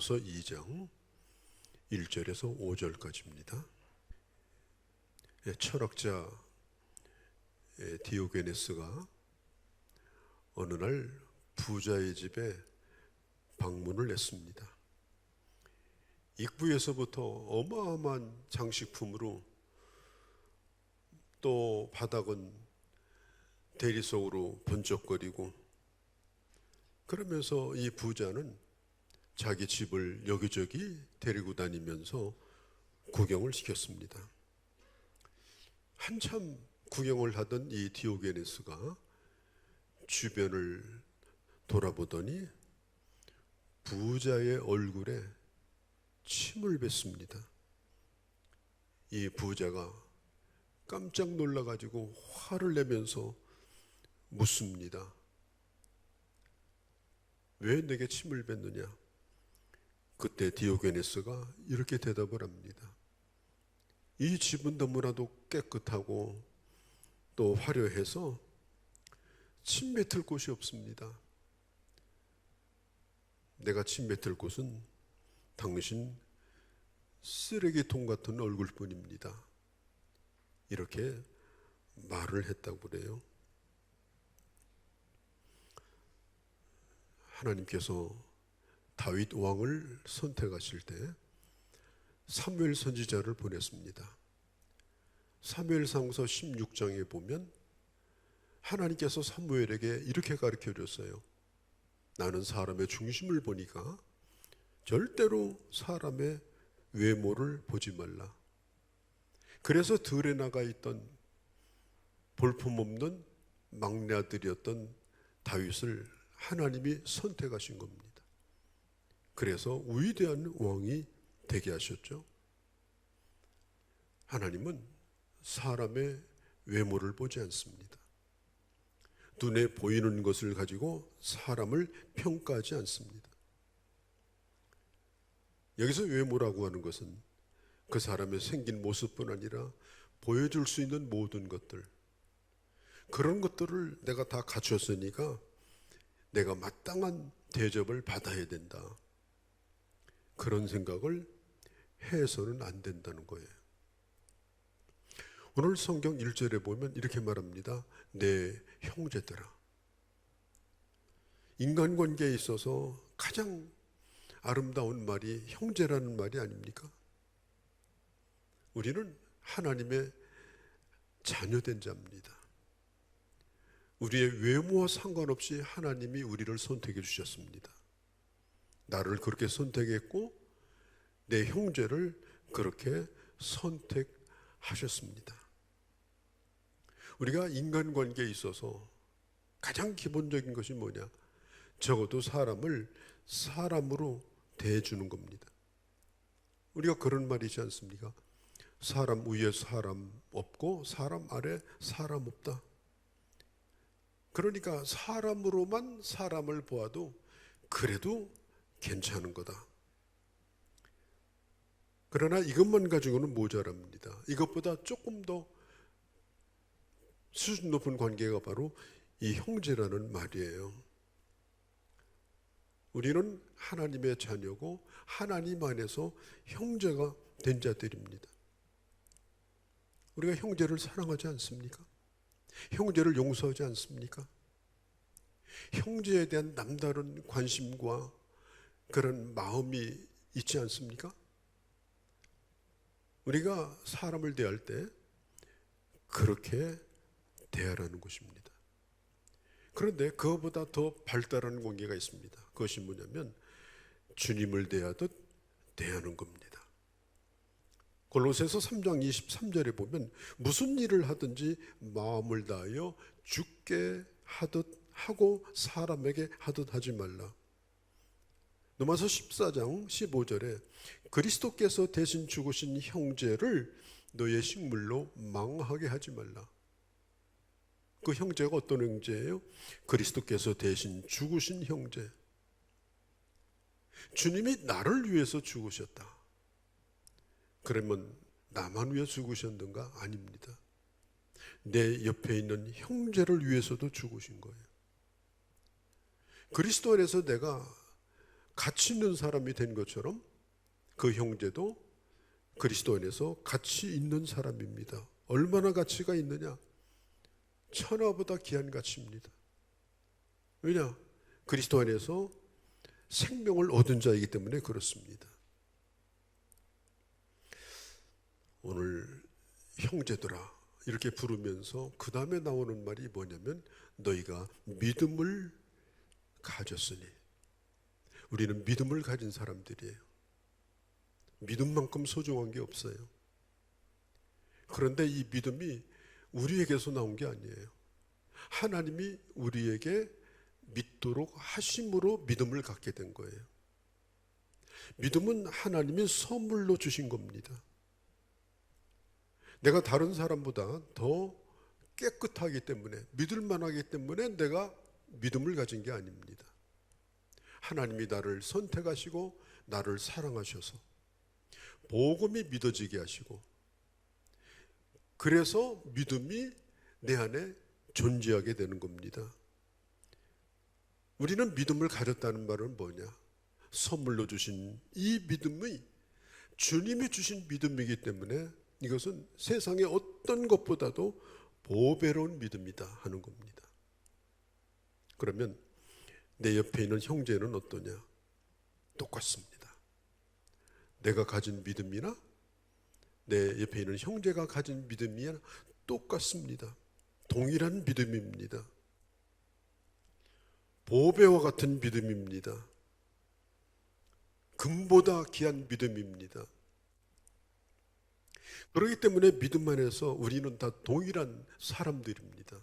야고보서 2장 1절에서 5절까지입니다. 철학자 디오게네스가 어느 날 부자의 집에 방문을 했습니다. 입구에서부터 어마어마한 장식품으로, 또 바닥은 대리석으로 번쩍거리고, 그러면서 이 부자는 자기 집을 여기저기 데리고 다니면서 구경을 시켰습니다. 한참 구경을 하던 이 디오게네스가 주변을 돌아보더니 부자의 얼굴에 침을 뱉습니다. 이 부자가 깜짝 놀라가지고 화를 내면서 묻습니다. 왜 내게 침을 뱉느냐? 그때 디오게네스가 이렇게 대답을 합니다. 이 집은 너무나도 깨끗하고 또 화려해서 침 뱉을 곳이 없습니다. 내가 침 뱉을 곳은 당신 쓰레기통 같은 얼굴뿐입니다. 이렇게 말을 했다고 그래요. 하나님께서 다윗 왕을 선택하실 때 사무엘 선지자를 보냈습니다. 사무엘상서 16장에 보면 하나님께서 사무엘에게 이렇게 가르쳐 줬어요. 나는 사람의 중심을 보니까 절대로 사람의 외모를 보지 말라. 그래서 들에 나가 있던 볼품없는 막내 아들이었던 다윗을 하나님이 선택하신 겁니다. 그래서 위대한 왕이 되게 하셨죠. 하나님은 사람의 외모를 보지 않습니다. 눈에 보이는 것을 가지고 사람을 평가하지 않습니다. 여기서 외모라고 하는 것은 그 사람의 생긴 모습뿐 아니라 보여줄 수 있는 모든 것들, 그런 것들을 내가 다 갖췄으니까 내가 마땅한 대접을 받아야 된다. 그런 생각을 해서는 안 된다는 거예요. 오늘 성경 1절에 보면 이렇게 말합니다. 내 형제들아. 인간관계에 있어서 가장 아름다운 말이 형제라는 말이 아닙니까? 우리는 하나님의 자녀된 자입니다. 우리의 외모와 상관없이 하나님이 우리를 선택해 주셨습니다. 나를 그렇게 선택했고 내 형제를 그렇게 선택하셨습니다. 우리가 인간관계에 있어서 가장 기본적인 것이 뭐냐? 적어도 사람을 사람으로 대해주는 겁니다. 우리가 그런 말이지 않습니까? 사람 위에 사람 없고 사람 아래 사람 없다. 그러니까 사람으로만 사람을 보아도 그래도 괜찮은 거다. 그러나 이것만 가지고는 모자랍니다. 이것보다 조금 더 수준 높은 관계가 바로 이 형제라는 말이에요. 우리는 하나님의 자녀고 하나님 안에서 형제가 된 자들입니다. 우리가 형제를 사랑하지 않습니까? 형제를 용서하지 않습니까? 형제에 대한 남다른 관심과 그런 마음이 있지 않습니까? 우리가 사람을 대할 때 그렇게 대하라는 것입니다. 그런데 그것보다 더 발달한 관계가 있습니다. 그것이 뭐냐면 주님을 대하듯 대하는 겁니다. 골로새서 3장 23절에 보면 무슨 일을 하든지 마음을 다하여 주께 하듯 하고 사람에게 하듯 하지 말라. 로마서 14장 15절에 그리스도께서 대신 죽으신 형제를 너의 식물로 망하게 하지 말라. 그 형제가 어떤 형제예요? 그리스도께서 대신 죽으신 형제. 주님이 나를 위해서 죽으셨다. 그러면 나만 위해 죽으셨는가? 아닙니다. 내 옆에 있는 형제를 위해서도 죽으신 거예요. 그리스도 안에서 내가 가치 있는 사람이 된 것처럼 그 형제도 그리스도 안에서 가치 있는 사람입니다. 얼마나 가치가 있느냐? 천하보다 귀한 가치입니다. 왜냐? 그리스도 안에서 생명을 얻은 자이기 때문에 그렇습니다. 오늘 형제들아 이렇게 부르면서 그 다음에 나오는 말이 뭐냐면 너희가 믿음을 가졌으니, 우리는 믿음을 가진 사람들이에요. 믿음만큼 소중한 게 없어요. 그런데 이 믿음이 우리에게서 나온 게 아니에요. 하나님이 우리에게 믿도록 하심으로 믿음을 갖게 된 거예요. 믿음은 하나님이 선물로 주신 겁니다. 내가 다른 사람보다 더 깨끗하기 때문에, 믿을 만하기 때문에 내가 믿음을 가진 게 아닙니다. 하나님이 나를 선택하시고 나를 사랑하셔서 복음이 믿어지게 하시고, 그래서 믿음이 내 안에 존재하게 되는 겁니다. 우리는 믿음을 가졌다는 말은 뭐냐? 선물로 주신 이 믿음이 주님이 주신 믿음이기 때문에 이것은 세상의 어떤 것보다도 보배로운 믿음이다 하는 겁니다. 그러면 내 옆에 있는 형제는 어떠냐? 똑같습니다. 내가 가진 믿음이나 내 옆에 있는 형제가 가진 믿음이나 똑같습니다. 동일한 믿음입니다. 보배와 같은 믿음입니다. 금보다 귀한 믿음입니다. 그렇기 때문에 믿음 안에서 우리는 다 동일한 사람들입니다.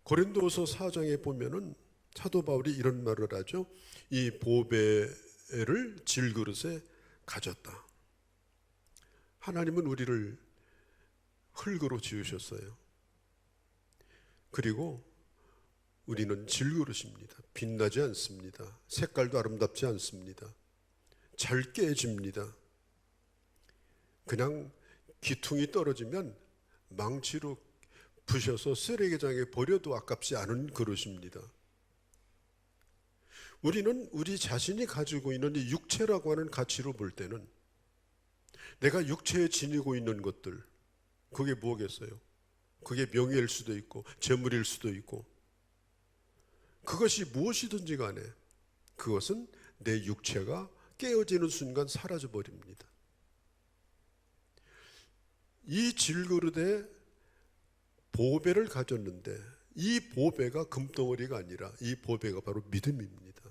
고린도서 4장에 보면은 사도 바울이 이런 말을 하죠. 이 보배를 질그릇에 가졌다. 하나님은 우리를 흙으로 지으셨어요. 그리고 우리는 질그릇입니다. 빛나지 않습니다. 색깔도 아름답지 않습니다. 잘 깨집니다. 그냥 기퉁이 떨어지면 망치로 부셔서 쓰레기장에 버려도 아깝지 않은 그릇입니다. 우리는 우리 자신이 가지고 있는 이 육체라고 하는 가치로 볼 때는 내가 육체에 지니고 있는 것들, 그게 뭐겠어요? 그게 명예일 수도 있고 재물일 수도 있고, 그것이 무엇이든지 간에 그것은 내 육체가 깨어지는 순간 사라져 버립니다. 이 질그릇에 보배를 가졌는데 이 보배가 금덩어리가 아니라 이 보배가 바로 믿음입니다.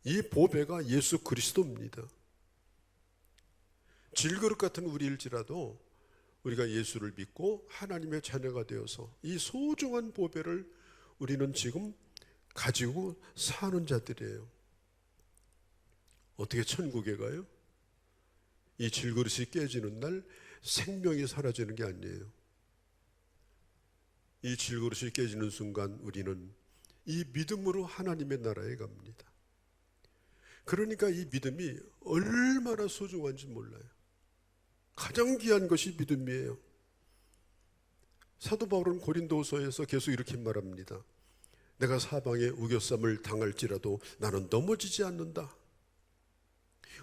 이 보배가 예수 그리스도입니다. 질그릇 같은 우리일지라도 우리가 예수를 믿고 하나님의 자녀가 되어서 이 소중한 보배를 우리는 지금 가지고 사는 자들이에요. 어떻게 천국에 가요? 이 질그릇이 깨지는 날 생명이 사라지는 게 아니에요. 이 질그릇이 깨지는 순간 우리는 이 믿음으로 하나님의 나라에 갑니다. 그러니까 이 믿음이 얼마나 소중한지 몰라요. 가장 귀한 것이 믿음이에요. 사도 바울은 고린도서에서 계속 이렇게 말합니다. 내가 사방에 우겨쌈을 당할지라도 나는 넘어지지 않는다.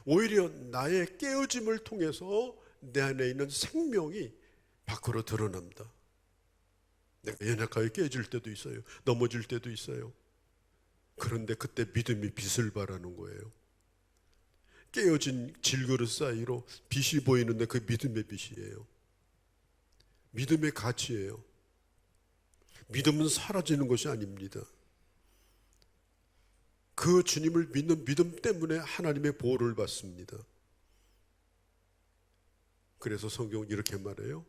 오히려 나의 깨어짐을 통해서 내 안에 있는 생명이 밖으로 드러납니다. 내가 연약하게 깨질 때도 있어요. 넘어질 때도 있어요. 그런데 그때 믿음이 빛을 발하는 거예요. 깨어진 질그릇 사이로 빛이 보이는데 그 믿음의 빛이에요. 믿음의 가치예요. 믿음은 사라지는 것이 아닙니다. 그 주님을 믿는 믿음 때문에 하나님의 보호를 받습니다. 그래서 성경은 이렇게 말해요.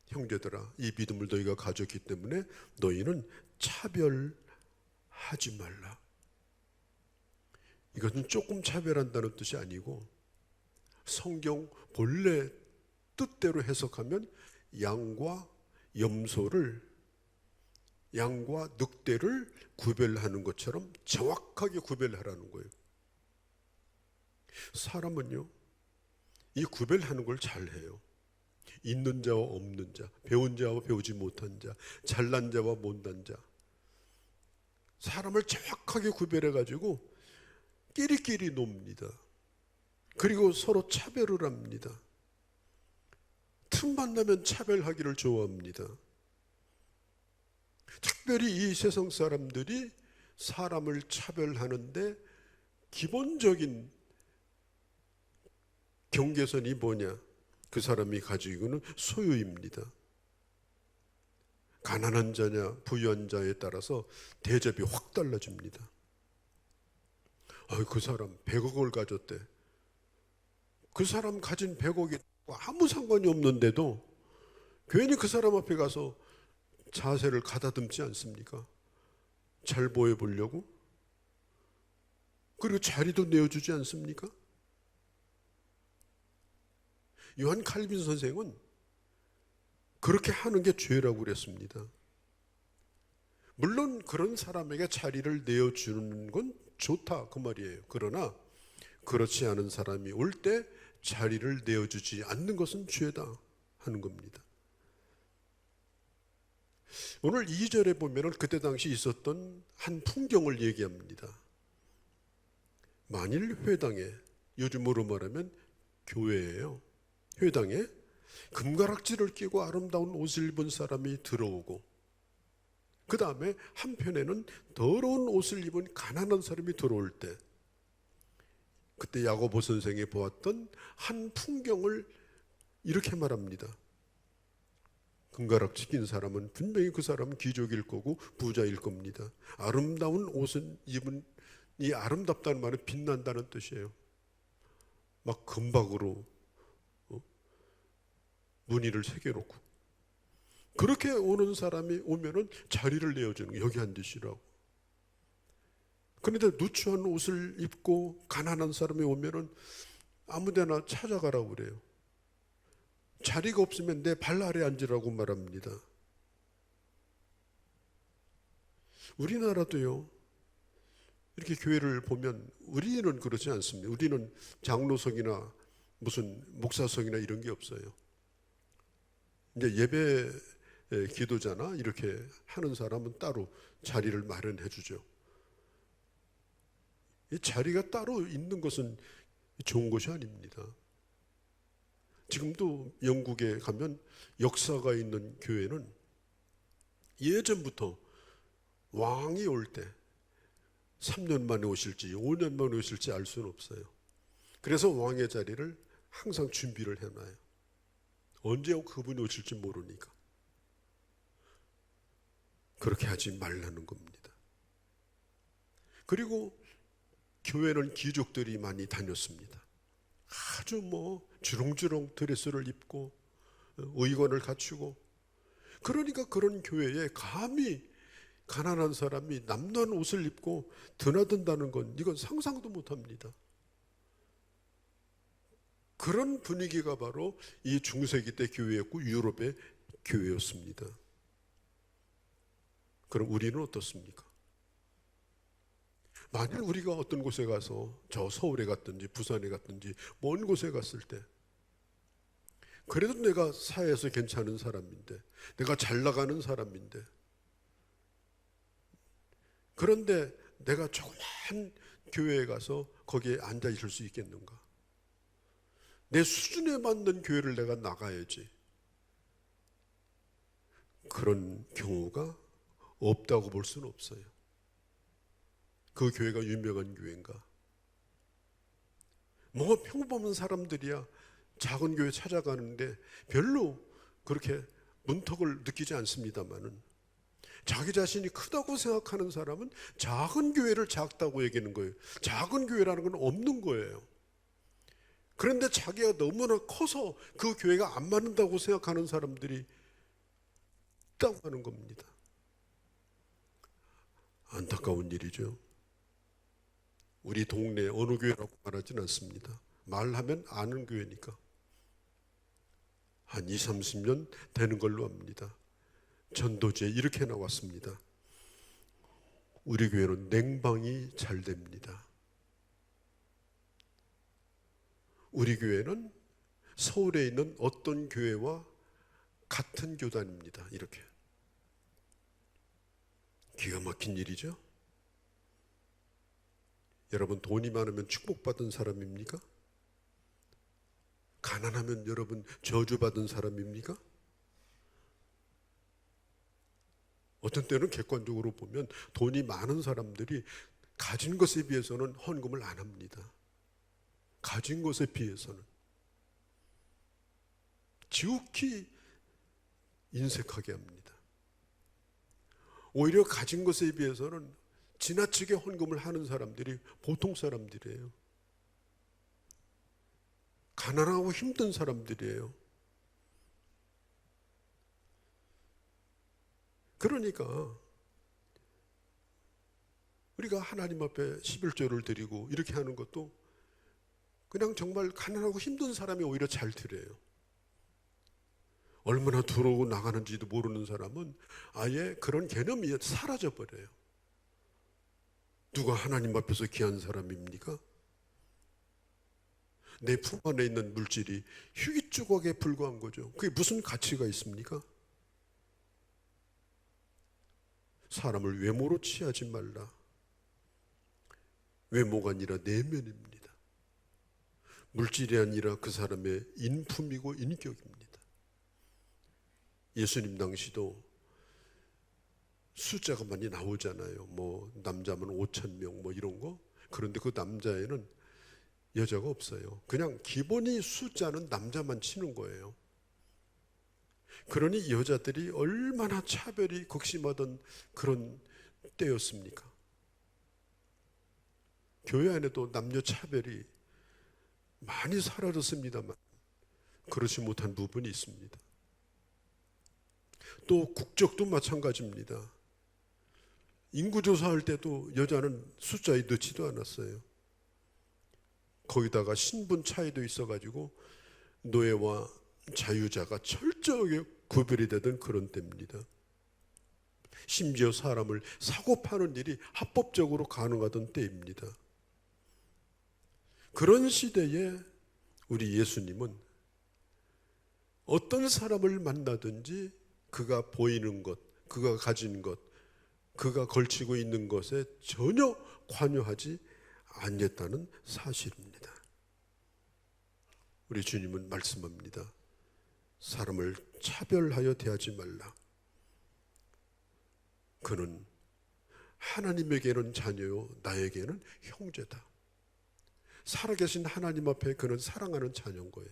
형제들아, 이 믿음을 너희가 가졌기 때문에 너희는 차별하지 말라. 이것은 조금 차별한다는 뜻이 아니고 성경 본래 뜻대로 해석하면 양과 염소를, 양과 늑대를 구별하는 것처럼 정확하게 구별하라는 거예요. 사람은요, 이 구별하는 걸 잘해요. 있는 자와 없는 자, 배운 자와 배우지 못한 자, 잘난 자와 못난 자. 사람을 정확하게 구별해 가지고 끼리끼리 놉니다. 그리고 서로 차별을 합니다. 틈만 나면 차별하기를 좋아합니다. 특별히 이 세상 사람들이 사람을 차별하는데 기본적인 경계선이 뭐냐? 그 사람이 가지고 있는 소유입니다. 가난한 자냐 부유한 자에 따라서 대접이 확 달라집니다. 그 사람 100억을 가졌대. 그 사람 가진 100억이 아무 상관이 없는데도 괜히 그 사람 앞에 가서 자세를 가다듬지 않습니까? 잘 보여보려고? 그리고 자리도 내어주지 않습니까? 요한 칼빈 선생은 그렇게 하는 게 죄라고 그랬습니다. 물론 그런 사람에게 자리를 내어주는 건 좋다 그 말이에요. 그러나 그렇지 않은 사람이 올 때 자리를 내어주지 않는 것은 죄다 하는 겁니다. 오늘 2절에 보면 그때 당시 있었던 한 풍경을 얘기합니다. 만일 회당에, 요즘으로 말하면 교회예요. 회당에 금가락지를 끼고 아름다운 옷을 입은 사람이 들어오고, 그 다음에 한편에는 더러운 옷을 입은 가난한 사람이 들어올 때, 그때 야고보 선생이 보았던 한 풍경을 이렇게 말합니다. 금가락지 낀 사람은 분명히 그 사람은 귀족일 거고 부자일 겁니다. 아름다운 옷은 입은, 이 아름답다는 말은 빛난다는 뜻이에요. 막 금박으로 무늬를 새겨놓고, 그렇게 오는 사람이 오면은 자리를 내어주는 거예요. 여기 앉으시라고. 그런데 누추한 옷을 입고 가난한 사람이 오면은 아무데나 찾아가라고 그래요. 자리가 없으면 내 발 아래 앉으라고 말합니다. 우리나라도요, 이렇게 교회를 보면 우리는 그렇지 않습니다. 우리는 장로석이나 무슨 목사석이나 이런 게 없어요. 이제 예배 기도자나 이렇게 하는 사람은 따로 자리를 마련해 주죠. 이 자리가 따로 있는 것은 좋은 것이 아닙니다. 지금도 영국에 가면 역사가 있는 교회는 예전부터 왕이 올 때 3년 만에 오실지 5년 만에 오실지 알 수는 없어요. 그래서 왕의 자리를 항상 준비를 해놔요. 언제 그분이 오실지 모르니까. 그렇게 하지 말라는 겁니다. 그리고 교회는 귀족들이 많이 다녔습니다. 아주 주렁주렁 드레스를 입고 의관을 갖추고, 그러니까 그런 교회에 감히 가난한 사람이 남루한 옷을 입고 드나든다는 건 이건 상상도 못합니다. 그런 분위기가 바로 이 중세기 때 교회였고 유럽의 교회였습니다. 그럼 우리는 어떻습니까? 만일 우리가 어떤 곳에 가서 저 서울에 갔든지 부산에 갔든지 먼 곳에 갔을 때, 그래도 내가 사회에서 괜찮은 사람인데, 내가 잘 나가는 사람인데, 그런데 내가 조그만 교회에 가서 거기에 앉아 있을 수 있겠는가? 내 수준에 맞는 교회를 내가 나가야지. 그런 경우가 없다고 볼 수는 없어요. 그 교회가 유명한 교회인가? 평범한 사람들이야 작은 교회 찾아가는데 별로 그렇게 문턱을 느끼지 않습니다만은, 자기 자신이 크다고 생각하는 사람은 작은 교회를 작다고 얘기하는 거예요. 작은 교회라는 건 없는 거예요. 그런데 자기가 너무나 커서 그 교회가 안 맞는다고 생각하는 사람들이 있다고 하는 겁니다. 안타까운 일이죠. 우리 동네 어느 교회라고 말하지는 않습니다. 말하면 아는 교회니까. 한 20, 30년 되는 걸로 압니다. 전도지에 이렇게 나왔습니다. 우리 교회는 냉방이 잘 됩니다. 우리 교회는 서울에 있는 어떤 교회와 같은 교단입니다. 이렇게. 기가 막힌 일이죠. 여러분, 돈이 많으면 축복받은 사람입니까? 가난하면 여러분 저주받은 사람입니까? 어떤 때는 객관적으로 보면 돈이 많은 사람들이 가진 것에 비해서는 헌금을 안 합니다. 가진 것에 비해서는. 지극히 인색하게 합니다. 오히려 가진 것에 비해서는 지나치게 헌금을 하는 사람들이 보통 사람들이에요. 가난하고 힘든 사람들이에요. 그러니까 우리가 하나님 앞에 11조를 드리고 이렇게 하는 것도 그냥 정말 가난하고 힘든 사람이 오히려 잘 드려요. 얼마나 들어오고 나가는지도 모르는 사람은 아예 그런 개념이 사라져버려요. 누가 하나님 앞에서 귀한 사람입니까? 내 품 안에 있는 물질이 휴지 조각에 불과한 거죠. 그게 무슨 가치가 있습니까? 사람을 외모로 취하지 말라. 외모가 아니라 내면입니다. 물질이 아니라 그 사람의 인품이고 인격입니다. 예수님 당시도 숫자가 많이 나오잖아요. 뭐 남자면 5,000명 뭐 이런 거. 그런데 그 남자에는 여자가 없어요. 그냥 기본이 숫자는 남자만 치는 거예요. 그러니 여자들이 얼마나 차별이 극심하던 그런 때였습니까? 교회 안에도 남녀 차별이 많이 사라졌습니다만 그렇지 못한 부분이 있습니다. 또 국적도 마찬가지입니다. 인구조사할 때도 여자는 숫자에 넣지도 않았어요. 거기다가 신분 차이도 있어가지고 노예와 자유자가 철저하게 구별이 되던 그런 때입니다. 심지어 사람을 사고 파는 일이 합법적으로 가능하던 때입니다. 그런 시대에 우리 예수님은 어떤 사람을 만나든지 그가 보이는 것, 그가 가진 것, 그가 걸치고 있는 것에 전혀 관여하지 않았다는 사실입니다. 우리 주님은 말씀합니다. 사람을 차별하여 대하지 말라. 그는 하나님에게는 자녀요, 나에게는 형제다. 살아계신 하나님 앞에 그는 사랑하는 자녀인 거예요.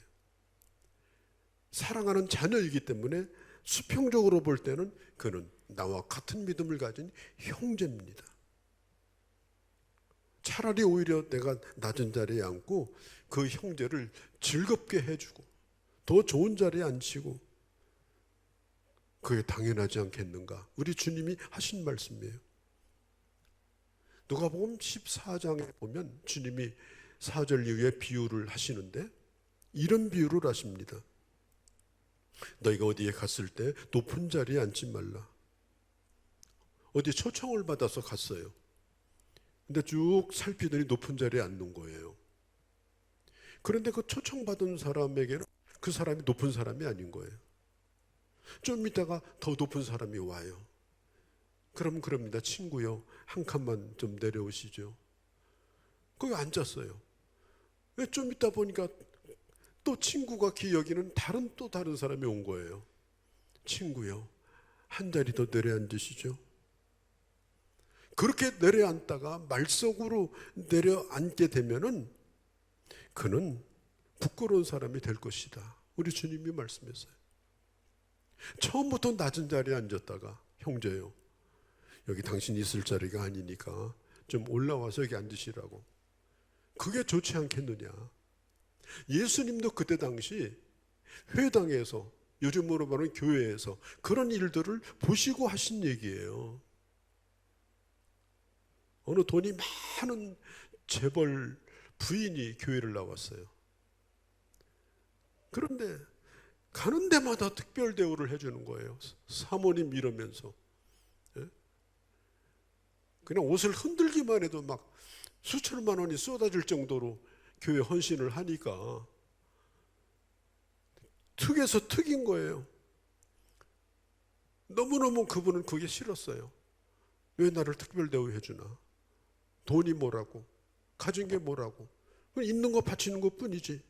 사랑하는 자녀이기 때문에 수평적으로 볼 때는 그는 나와 같은 믿음을 가진 형제입니다. 차라리 오히려 내가 낮은 자리에 앉고 그 형제를 즐겁게 해주고 더 좋은 자리에 앉히고, 그게 당연하지 않겠는가? 우리 주님이 하신 말씀이에요. 누가복음 14장에 보면 주님이 4절 이후에 비유를 하시는데 이런 비유를 하십니다. 너희가 어디에 갔을 때 높은 자리에 앉지 말라. 어디 초청을 받아서 갔어요. 근데 쭉 살피더니 높은 자리에 앉는 거예요. 그런데 그 초청받은 사람에게는 그 사람이 높은 사람이 아닌 거예요. 좀 있다가 더 높은 사람이 와요. 그럼 그럽니다. 친구요, 한 칸만 좀 내려오시죠. 거기 앉았어요. 좀 있다 보니까 또 친구가 기여기는 또 다른 사람이 온 거예요. 친구요, 한 자리 더 내려앉으시죠. 그렇게 내려앉다가 말석으로 내려앉게 되면은 그는 부끄러운 사람이 될 것이다. 우리 주님이 말씀했어요. 처음부터 낮은 자리에 앉았다가 형제요, 여기 당신 있을 자리가 아니니까 좀 올라와서 여기 앉으시라고. 그게 좋지 않겠느냐. 예수님도 그때 당시 회당에서, 요즘으로 말하는 교회에서 그런 일들을 보시고 하신 얘기예요. 어느 돈이 많은 재벌 부인이 교회를 나왔어요. 그런데 가는 데마다 특별 대우를 해주는 거예요. 사모님 이러면서. 그냥 옷을 흔들기만 해도 막 수천만 원이 쏟아질 정도로 교회 헌신을 하니까 특에서 특인 거예요. 너무너무 그분은 그게 싫었어요. 왜 나를 특별 대우해 주나? 돈이 뭐라고? 가진 게 뭐라고? 있는 거 바치는 것 뿐이지.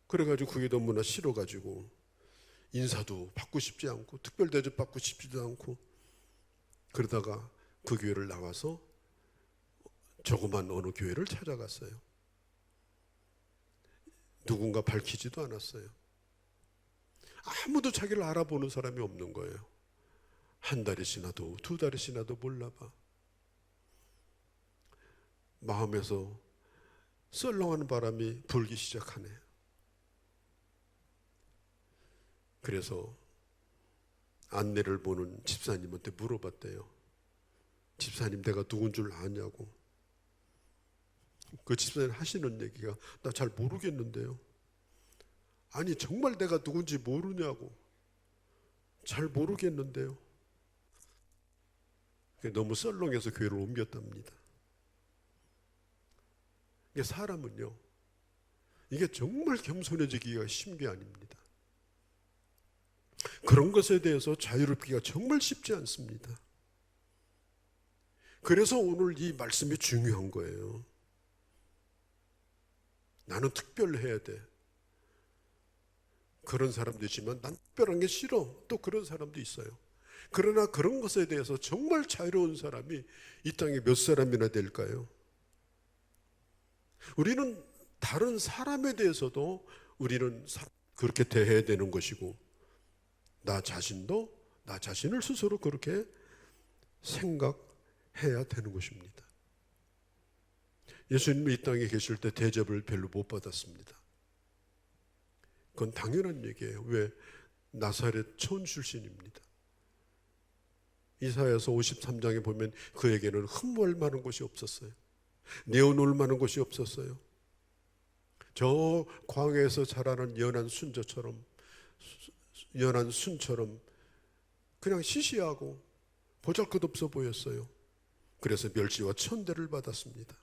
그래가지고 그게 너무나 싫어가지고 인사도 받고 싶지 않고 특별 대접 받고 싶지도 않고 그러다가 그 교회를 나와서 조그만 어느 교회를 찾아갔어요. 누군가 밝히지도 않았어요. 아무도 자기를 알아보는 사람이 없는 거예요. 한 달이 지나도 두 달이 지나도 몰라봐. 마음에서 썰렁한 바람이 불기 시작하네. 그래서 안내를 보는 집사님한테 물어봤대요. 집사님, 내가 누군 줄 아냐고. 그 집사님 하시는 얘기가, 나 잘 모르겠는데요. 아니, 정말 내가 누군지 모르냐고. 잘 모르겠는데요. 너무 썰렁해서 교회를 옮겼답니다. 이게 사람은요, 이게 정말 겸손해지기가 쉬운 게 아닙니다. 그런 것에 대해서 자유롭기가 정말 쉽지 않습니다. 그래서 오늘 이 말씀이 중요한 거예요. 나는 특별해야 돼. 그런 사람도 있지만 난 특별한 게 싫어. 또 그런 사람도 있어요. 그러나 그런 것에 대해서 정말 자유로운 사람이 이 땅에 몇 사람이나 될까요? 우리는 다른 사람에 대해서도 우리는 그렇게 대해야 되는 것이고 나 자신도 나 자신을 스스로 그렇게 생각해야 되는 것입니다. 예수님이 이 땅에 계실 때 대접을 별로 못 받았습니다. 그건 당연한 얘기예요. 왜? 나사렛 촌 출신입니다. 이사야서 53장에 보면 그에게는 흠모할 만한 것이 없었어요. 내어놓을 만한 것이 없었어요. 저 광야에서 자라는 연한 순처럼 그냥 시시하고 보잘것없어 보였어요. 그래서 멸시와 천대를 받았습니다.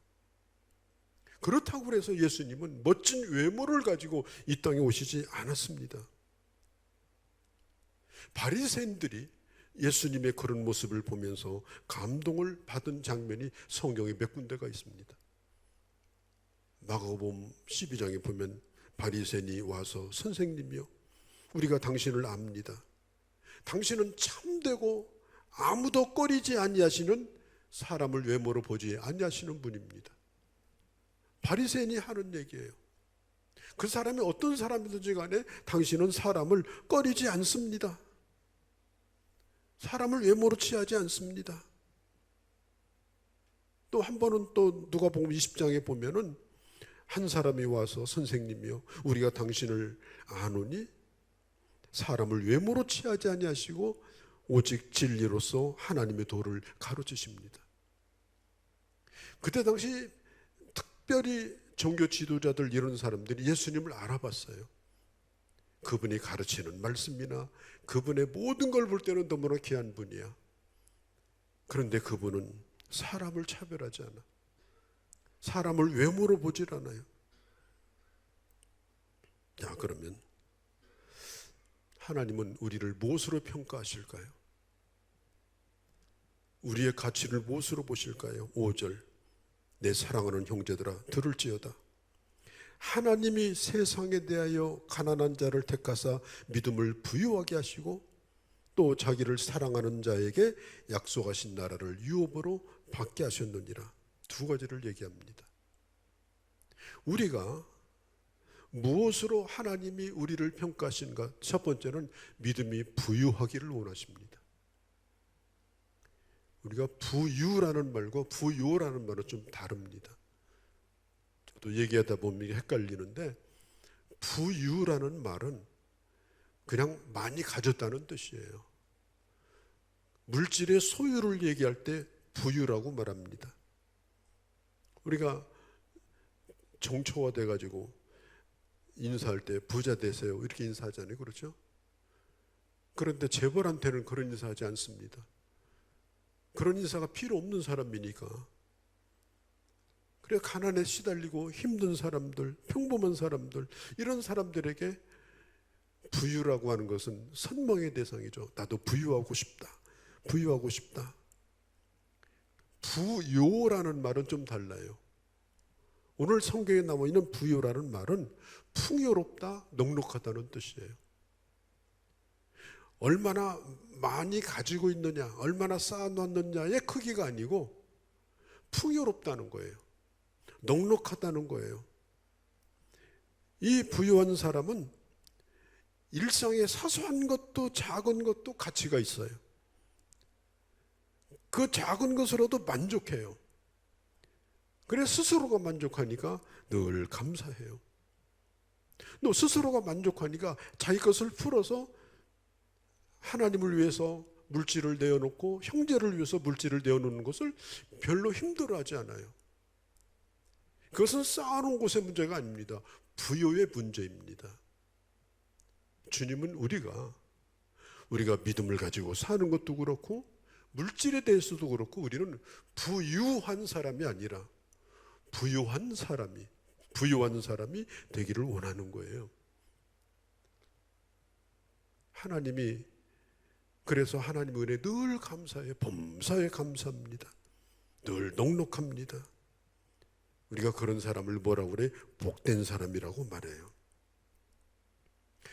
그렇다고 해서 예수님은 멋진 외모를 가지고 이 땅에 오시지 않았습니다. 바리새인들이 예수님의 그런 모습을 보면서 감동을 받은 장면이 성경에 몇 군데가 있습니다. 마가복음 12장에 보면 바리새인이 와서 선생님이요, 우리가 당신을 압니다. 당신은 참되고 아무도 꺼리지 아니하시는 사람을 외모로 보지 아니하시는 분입니다. 바리새인이 하는 얘기예요. 그 사람이 어떤 사람이든지 간에 당신은 사람을 꺼리지 않습니다. 사람을 외모로 취하지 않습니다. 또 한 번은 또 누가복음 20장에 보면은 한 사람이 와서 선생님이요, 우리가 당신을 아노니 사람을 외모로 취하지 아니하시고 오직 진리로서 하나님의 도를 가르치십니다. 그때 당시 특별히 종교 지도자들 이런 사람들이 예수님을 알아봤어요. 그분이 가르치는 말씀이나 그분의 모든 걸 볼 때는 너무나 귀한 분이야. 그런데 그분은 사람을 차별하지 않아. 사람을 외모로 보질 않아요. 자, 그러면 하나님은 우리를 무엇으로 평가하실까요? 우리의 가치를 무엇으로 보실까요? 5절, 내 사랑하는 형제들아 들을지어다. 하나님이 세상에 대하여 가난한 자를 택하사 믿음을 부유하게 하시고 또 자기를 사랑하는 자에게 약속하신 나라를 유업으로 받게 하셨느니라. 두 가지를 얘기합니다. 우리가 무엇으로 하나님이 우리를 평가하신가? 첫 번째는 믿음이 부유하기를 원하십니다. 우리가 부유라는 말과 부요라는 말은 좀 다릅니다. 저도 얘기하다 보면 헷갈리는데, 부유라는 말은 그냥 많이 가졌다는 뜻이에요. 물질의 소유를 얘기할 때 부유라고 말합니다. 우리가 정초화돼 가지고 인사할 때 부자 되세요 이렇게 인사하잖아요. 그렇죠? 그런데 재벌한테는 그런 인사하지 않습니다. 그런 인사가 필요 없는 사람이니까. 그래, 가난에 시달리고 힘든 사람들, 평범한 사람들, 이런 사람들에게 부유라고 하는 것은 선망의 대상이죠. 나도 부유하고 싶다. 부유하고 싶다. 부요라는 말은 좀 달라요. 오늘 성경에 나와 있는 부요라는 말은 풍요롭다, 넉넉하다는 뜻이에요. 얼마나 많이 가지고 있느냐, 얼마나 쌓아놨느냐의 크기가 아니고 풍요롭다는 거예요. 넉넉하다는 거예요. 이 부유한 사람은 일상의 사소한 것도 작은 것도 가치가 있어요. 그 작은 것으로도 만족해요. 그래 스스로가 만족하니까 늘 감사해요. 또 스스로가 만족하니까 자기 것을 풀어서 하나님을 위해서 물질을 내어놓고 형제를 위해서 물질을 내어놓는 것을 별로 힘들어하지 않아요. 그것은 쌓아놓은 곳의 문제가 아닙니다. 부요의 문제입니다. 주님은 우리가 믿음을 가지고 사는 것도 그렇고 물질에 대해서도 그렇고 우리는 부유한 사람이 아니라 부유한 사람이 되기를 원하는 거예요. 하나님이 그래서 하나님 은혜에 늘 감사해요. 범사에 감사합니다. 늘 넉넉합니다. 우리가 그런 사람을 뭐라고 그래? 복된 사람이라고 말해요.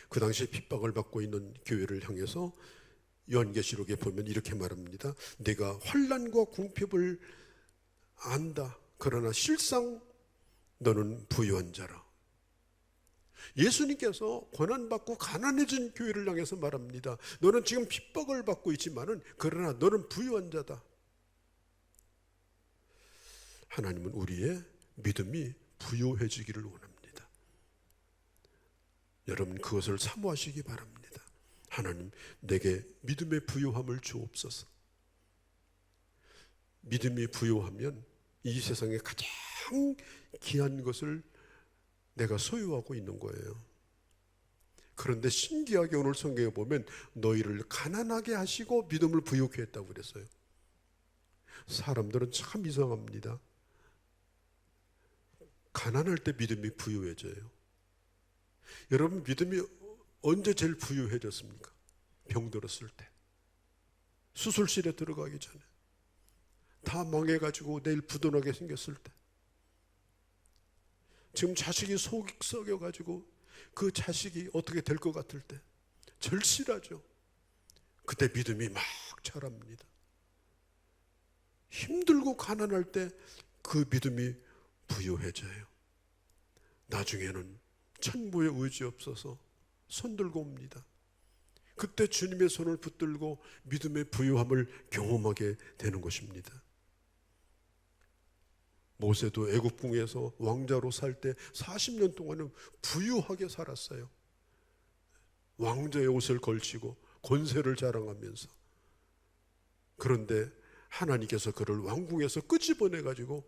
그 당시에 핍박을 받고 있는 교회를 향해서 요한계시록에 보면 이렇게 말합니다. 내가 환난과 궁핍을 안다. 그러나 실상 너는 부유한 자라. 예수님께서 고난받고 가난해진 교회를 향해서 말합니다. 너는 지금 핍박을 받고 있지만은 그러나 너는 부유한 자다. 하나님은 우리의 믿음이 부유해지기를 원합니다. 여러분 그것을 사모하시기 바랍니다. 하나님 내게 믿음의 부유함을 주옵소서. 믿음이 부유하면 이 세상에 가장 귀한 것을 내가 소유하고 있는 거예요. 그런데 신기하게 오늘 성경에 보면 너희를 가난하게 하시고 믿음을 부유케 했다고 그랬어요. 사람들은 참 이상합니다. 가난할 때 믿음이 부유해져요. 여러분 믿음이 언제 제일 부유해졌습니까? 병들었을 때, 수술실에 들어가기 전에, 다 망해가지고 내일 부도나게 생겼을 때, 지금 자식이 속이 썩여가지고 그 자식이 어떻게 될 것 같을 때 절실하죠. 그때 믿음이 막 자랍니다. 힘들고 가난할 때 그 믿음이 부유해져요. 나중에는 천부의 의지 없어서 손 들고 옵니다. 그때 주님의 손을 붙들고 믿음의 부유함을 경험하게 되는 것입니다. 모세도 애굽궁에서 왕자로 살 때 40년 동안은 부유하게 살았어요. 왕자의 옷을 걸치고 권세를 자랑하면서. 그런데 하나님께서 그를 왕궁에서 끄집어내가지고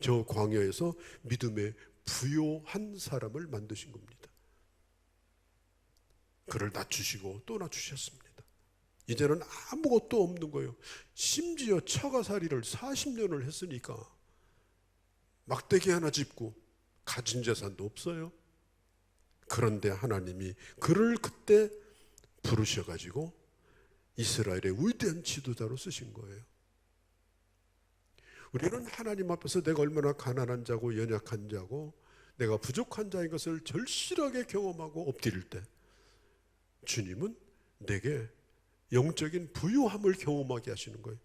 저 광야에서 믿음의 부유한 사람을 만드신 겁니다. 그를 낮추시고 또 낮추셨습니다. 이제는 아무것도 없는 거예요. 심지어 처가살이를 40년을 했으니까 막대기 하나 짚고 가진 재산도 없어요. 그런데 하나님이 그를 그때 부르셔가지고 이스라엘의 위대한 지도자로 쓰신 거예요. 우리는 하나님 앞에서 내가 얼마나 가난한 자고 연약한 자고 내가 부족한 자인 것을 절실하게 경험하고 엎드릴 때 주님은 내게 영적인 부유함을 경험하게 하시는 거예요.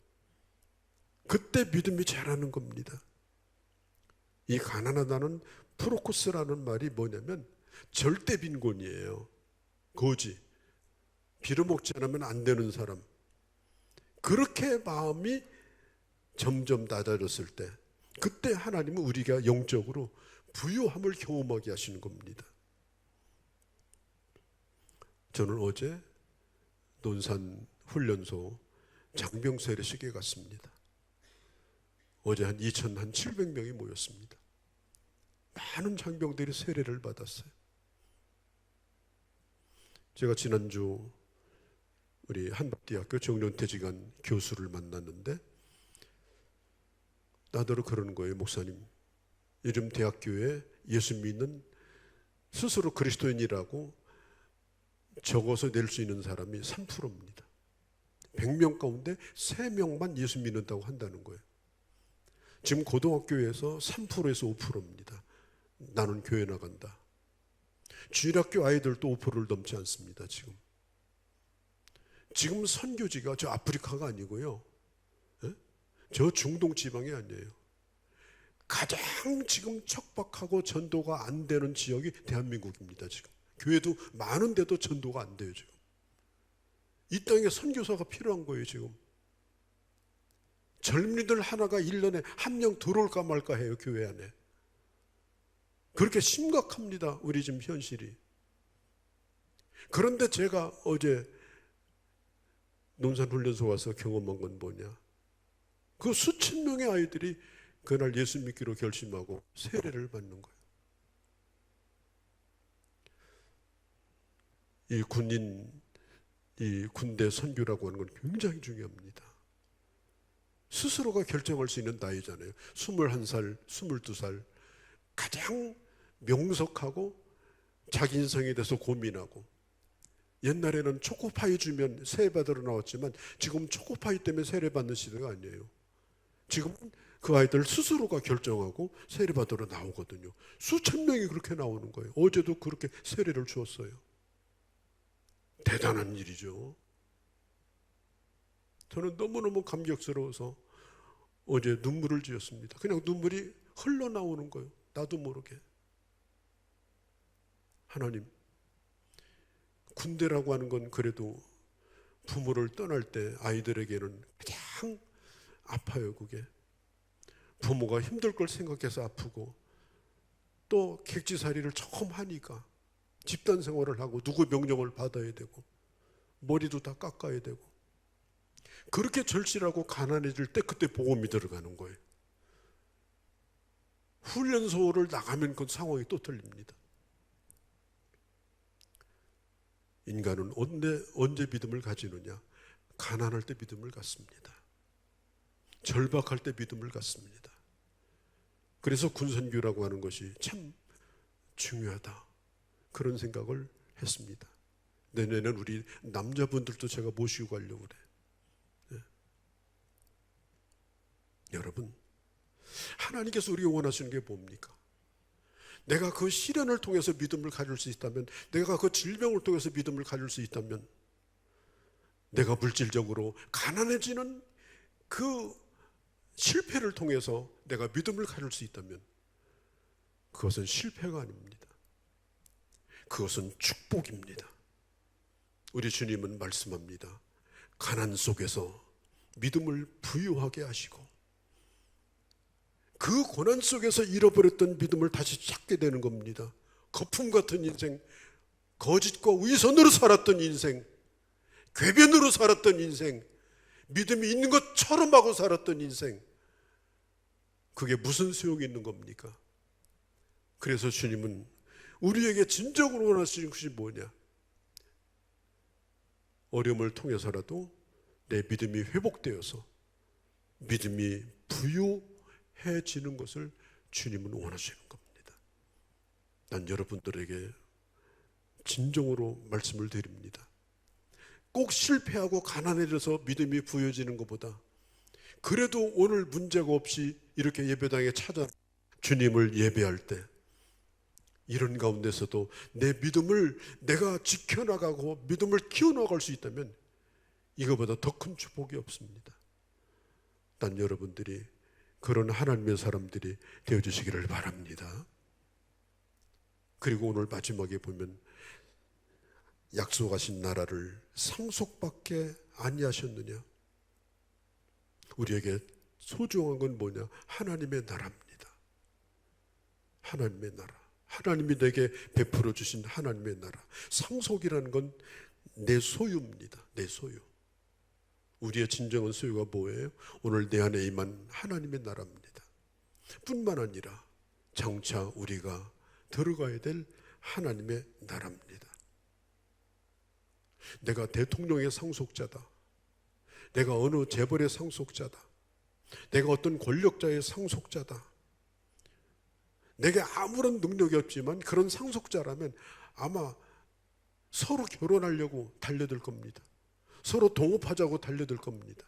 그때 믿음이 자라는 겁니다. 이 가난하다는 프로코스라는 말이 뭐냐면 절대 빈곤이에요. 거지. 빌어먹지 않으면 안 되는 사람. 그렇게 마음이 점점 낮아졌을 때 그때 하나님은 우리가 영적으로 부유함을 경험하게 하시는 겁니다. 저는 어제 논산 훈련소 장병 세례식에 갔습니다. 어제 한 2,700명이 모였습니다. 많은 장병들이 세례를 받았어요. 제가 지난주 우리 한박대학교 정년퇴직한 교수를 만났는데 나더러 그러는 거예요. 목사님, 요즘 대학교에 예수 믿는 스스로 그리스도인이라고 적어서 낼 수 있는 사람이 3%입니다. 100명 가운데 3명만 예수 믿는다고 한다는 거예요. 지금 고등학교에서 3%에서 5%입니다. 나는 교회 나간다. 주일학교 아이들도 5%를 넘지 않습니다. 지금 선교지가 저 아프리카가 아니고요, 저 중동 지방이 아니에요. 가장 지금 척박하고 전도가 안 되는 지역이 대한민국입니다. 지금 교회도 많은데도 전도가 안 돼요. 지금 이 땅에 선교사가 필요한 거예요. 지금 젊은이들 하나가 1년에 한 명 들어올까 말까 해요. 교회 안에. 그렇게 심각합니다. 우리 지금 현실이. 그런데 제가 어제 논산훈련소 와서 경험한 건 뭐냐, 그 수천 명의 아이들이 그날 예수 믿기로 결심하고 세례를 받는 거예요. 이 군대 선교라고 하는 건 굉장히 중요합니다. 스스로가 결정할 수 있는 나이잖아요. 21살, 22살, 가장 명석하고 자기 인생에 대해서 고민하고. 옛날에는 초코파이 주면 세례 받으러 나왔지만 지금 초코파이 때문에 세례 받는 시대가 아니에요. 지금 그 아이들 스스로가 결정하고 세례 받으러 나오거든요. 수천 명이 그렇게 나오는 거예요. 어제도 그렇게 세례를 주었어요. 대단한 일이죠. 저는 너무너무 감격스러워서 어제 눈물을 지었습니다. 그냥 눈물이 흘러나오는 거예요. 나도 모르게. 하나님, 군대라고 하는 건 그래도 부모를 떠날 때 아이들에게는 가장 아파요. 그게 부모가 힘들 걸 생각해서 아프고, 또 객지살이를 처음 하니까 집단 생활을 하고 누구 명령을 받아야 되고 머리도 다 깎아야 되고, 그렇게 절실하고 가난해질 때 그때 복음이 들어가는 거예요. 훈련소를 나가면 그 상황이 또 틀립니다. 인간은 언제 믿음을 가지느냐? 가난할 때 믿음을 갖습니다. 절박할 때 믿음을 갖습니다. 그래서 군선교라고 하는 것이 참 중요하다, 그런 생각을 했습니다. 내년에는 우리 남자분들도 제가 모시고 가려고 그래. 네. 여러분, 하나님께서 우리가 원하시는 게 뭡니까? 내가 그 시련을 통해서 믿음을 가질 수 있다면, 내가 그 질병을 통해서 믿음을 가질 수 있다면, 내가 물질적으로 가난해지는 그 실패를 통해서 내가 믿음을 가질 수 있다면 그것은 실패가 아닙니다. 그것은 축복입니다. 우리 주님은 말씀합니다. 가난 속에서 믿음을 부유하게 하시고, 그 고난 속에서 잃어버렸던 믿음을 다시 찾게 되는 겁니다. 거품 같은 인생, 거짓과 위선으로 살았던 인생, 궤변으로 살았던 인생, 믿음이 있는 것처럼 하고 살았던 인생, 그게 무슨 소용이 있는 겁니까? 그래서 주님은 우리에게 진정으로 원하시는 것이 뭐냐? 어려움을 통해서라도 내 믿음이 회복되어서 믿음이 부유해지는 것을 주님은 원하시는 겁니다. 난 여러분들에게 진정으로 말씀을 드립니다. 꼭 실패하고 가난해져서 믿음이 부여지는 것보다, 그래도 오늘 문제가 없이 이렇게 예배당에 찾아 주님을 예배할 때 이런 가운데서도 내 믿음을 내가 지켜나가고 믿음을 키워나갈 수 있다면 이거보다 더 큰 축복이 없습니다. 난 여러분들이 그런 하나님의 사람들이 되어주시기를 바랍니다. 그리고 오늘 마지막에 보면 약속하신 나라를 상속받게 아니하셨느냐? 우리에게 소중한 건 뭐냐? 하나님의 나라입니다. 하나님의 나라, 하나님이 내게 베풀어 주신 하나님의 나라. 상속이라는 건 내 소유입니다. 내 소유. 우리의 진정한 소유가 뭐예요? 오늘 내 안에 임한 하나님의 나라입니다. 뿐만 아니라 장차 우리가 들어가야 될 하나님의 나라입니다. 내가 대통령의 상속자다, 내가 어느 재벌의 상속자다, 내가 어떤 권력자의 상속자다, 내게 아무런 능력이 없지만 그런 상속자라면 아마 서로 결혼하려고 달려들 겁니다. 서로 동업하자고 달려들 겁니다.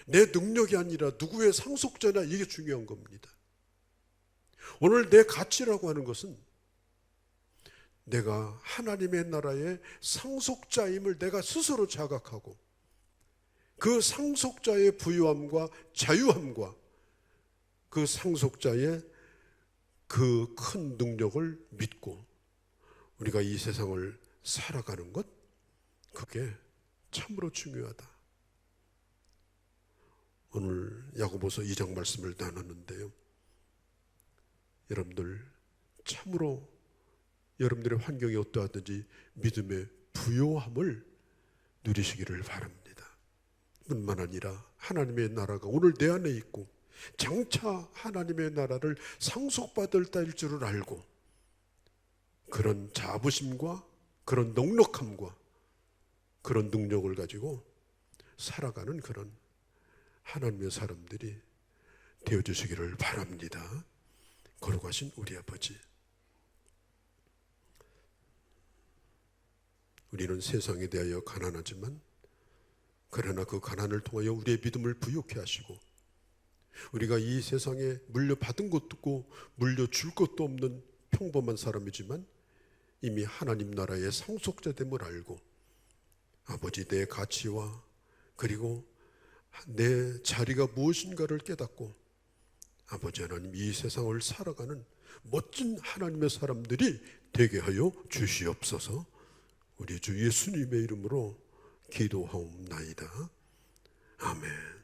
내 능력이 아니라 누구의 상속자냐, 이게 중요한 겁니다. 오늘 내 가치라고 하는 것은 내가 하나님의 나라의 상속자임을 내가 스스로 자각하고 그 상속자의 부유함과 자유함과 그 상속자의 그 큰 능력을 믿고 우리가 이 세상을 살아가는 것, 그게 참으로 중요하다. 오늘 야고보서 2장 말씀을 나눴는데요, 여러분들 참으로 여러분들의 환경이 어떠하든지 믿음의 부요함을 누리시기를 바랍니다. 뿐만 아니라 하나님의 나라가 오늘 내 안에 있고 장차 하나님의 나라를 상속받을 때일 줄을 알고 그런 자부심과 그런 넉넉함과 그런 능력을 가지고 살아가는 그런 하나님의 사람들이 되어주시기를 바랍니다. 거룩하신 우리 아버지, 우리는 세상에 대하여 가난하지만 그러나 그 가난을 통하여 우리의 믿음을 부욕해 하시고 우리가 이 세상에 물려받은 것도 없고 물려줄 것도 없는 평범한 사람이지만 이미 하나님 나라의 상속자됨을 알고 아버지, 내 가치와 그리고 내 자리가 무엇인가를 깨닫고 아버지 하나님, 이 세상을 살아가는 멋진 하나님의 사람들이 되게 하여 주시옵소서. 우리 주 예수님의 이름으로 기도하옵나이다. 아멘.